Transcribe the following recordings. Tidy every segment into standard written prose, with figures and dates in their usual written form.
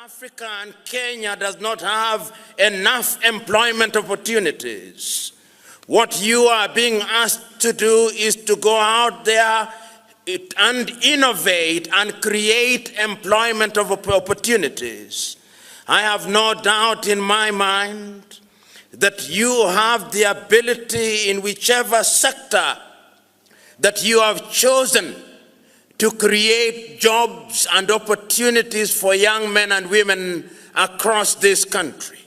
Africa and Kenya does not have enough employment opportunities. What you are being asked to do is to go out there and innovate and create employment opportunities. I have no doubt in my mind that you have the ability in whichever sector that you have chosen to create jobs and opportunities for young men and women across this country.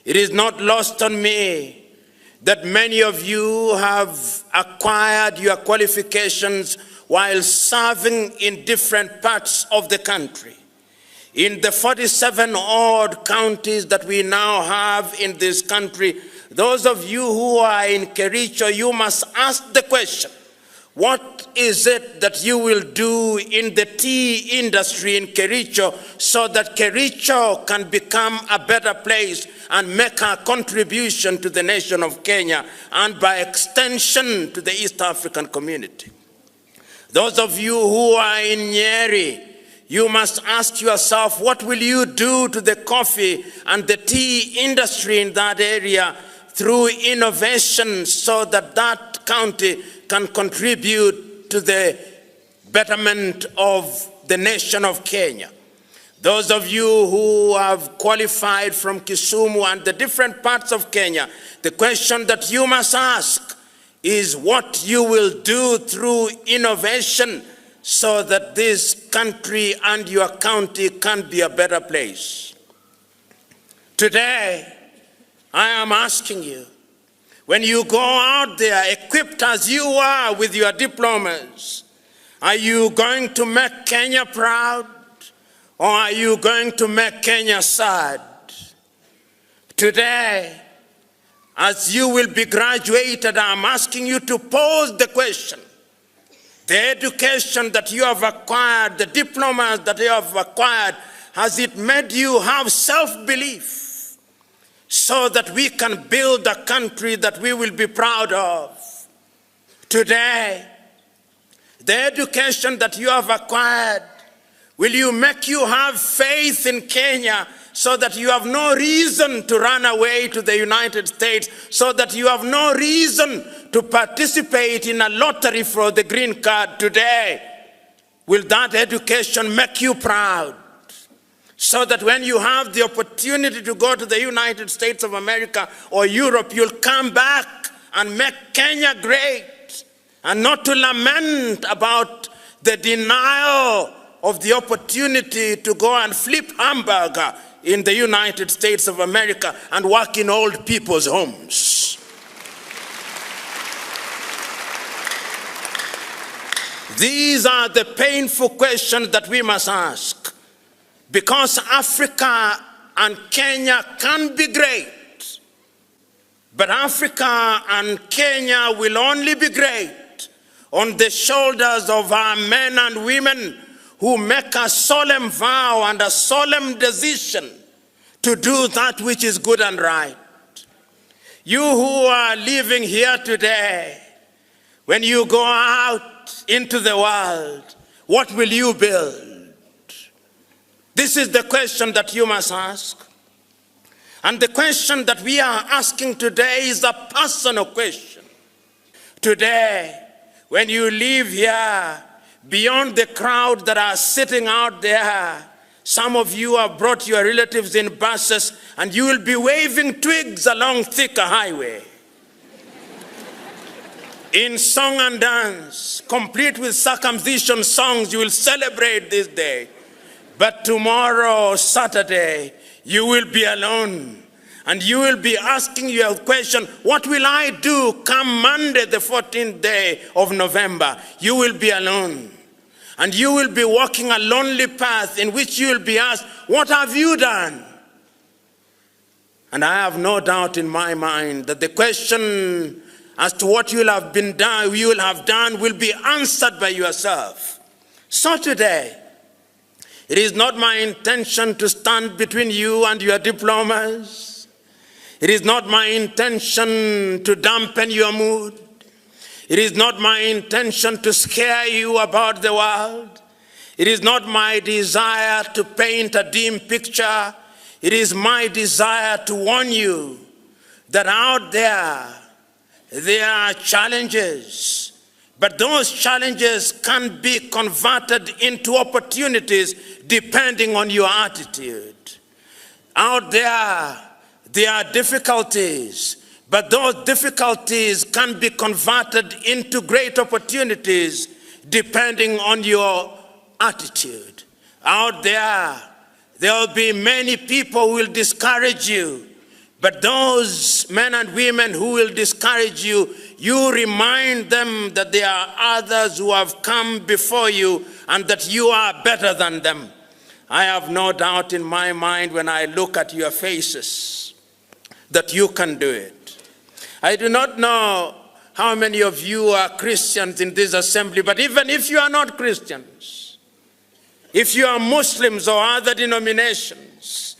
It is not lost on me that many of you have acquired your qualifications while serving in different parts of the country. In the 47 odd counties that we now have in this country, those of you who are in Kericho, you must ask the question, what is it that you will do in the tea industry in Kericho so that Kericho can become a better place and make a contribution to the nation of Kenya and by extension to the East African community? Those of you who are in Nyeri, you must ask yourself, what will you do to the coffee and the tea industry in that area through innovation so that that county can contribute to the betterment of the nation of Kenya? Those of you who have qualified from Kisumu and the different parts of Kenya, the question that you must ask is what you will do through innovation so that this country and your county can be a better place. Today, I am asking you, when you go out there equipped as you are with your diplomas, are you going to make Kenya proud or are you going to make Kenya sad? Today, as you will be graduated, I'm asking you to pose the question. The education that you have acquired, the diplomas that you have acquired, has it made you have self-belief so that we can build a country that we will be proud of? Today, the education that you have acquired, will you make you have faith in Kenya so that you have no reason to run away to the United States, so that you have no reason to participate in a lottery for the green card? Today, will that education make you proud? So that when you have the opportunity to go to the United States of America or Europe, you'll come back and make Kenya great, and not to lament about the denial of the opportunity to go and flip hamburger in the United States of America and work in old people's homes. These are the painful questions that we must ask, because Africa and Kenya can be great, but Africa and Kenya will only be great on the shoulders of our men and women who make a solemn vow and a solemn decision to do that which is good and right. You who are living here today, when you go out into the world, what will you build? This is the question that you must ask. And the question that we are asking today is a personal question. Today, when you live here, beyond the crowd that are sitting out there, some of you have brought your relatives in buses and you will be waving twigs along Thika Highway in song and dance, complete with circumcision songs. You will celebrate this day. But tomorrow, Saturday, you will be alone. And you will be asking your question, what will I do come Monday, the 14th day of November? You will be alone. And you will be walking a lonely path in which you will be asked, what have you done? And I have no doubt in my mind that the question as to what you will have done will be answered by yourself. So today, it is not my intention to stand between you and your diplomas. It is not my intention to dampen your mood. It is not my intention to scare you about the world. It is not my desire to paint a dim picture. It is my desire to warn you that out there are challenges, but those challenges can be converted into opportunities depending on your attitude. Out there are difficulties, but those difficulties can be converted into great opportunities depending on your attitude. Out there will be many people who will discourage you, but those men and women who will discourage you, you remind them that there are others who have come before you and that you are better than them. I have no doubt in my mind when I look at your faces that you can do it. I do not know how many of you are Christians in this assembly, but even if you are not Christians, if you are Muslims or other denominations,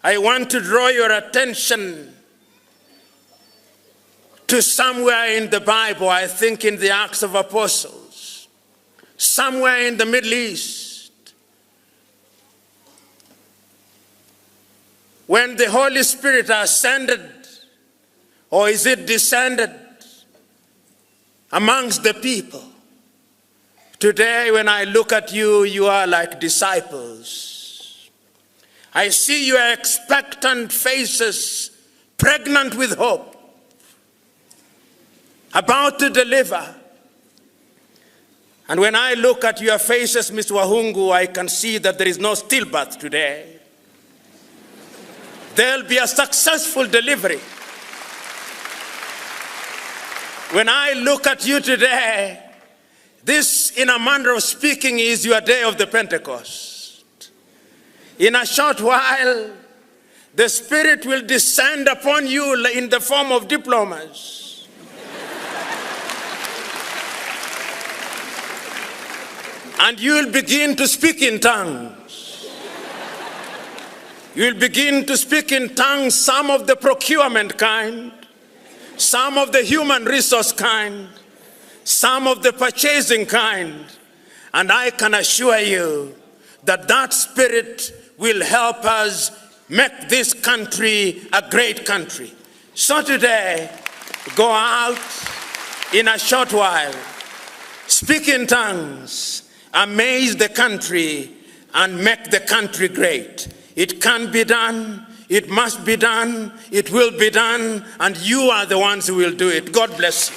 I want to draw your attention to somewhere in the Bible, I think in the Acts of Apostles, somewhere in the Middle East, when the Holy Spirit ascended, or is it descended amongst the people. Today, when I look at you, you are like disciples. I see your expectant faces, pregnant with hope, about to deliver. And when I look at your faces, Mr. Wahungu, I can see that there is no stillbirth today. There'll be a successful delivery. When I look at you today, this, in a manner of speaking, is your day of the Pentecost. In a short while, the Spirit will descend upon you in the form of diplomas. And you will begin to speak in tongues. You will begin to speak in tongues, some of the procurement kind, some of the human resource kind, some of the purchasing kind. And I can assure you that that Spirit will help us make this country a great country. So today, go out in a short while, speak in tongues, amaze the country, and make the country great. It can be done, it must be done, it will be done, and you are the ones who will do it. God bless you.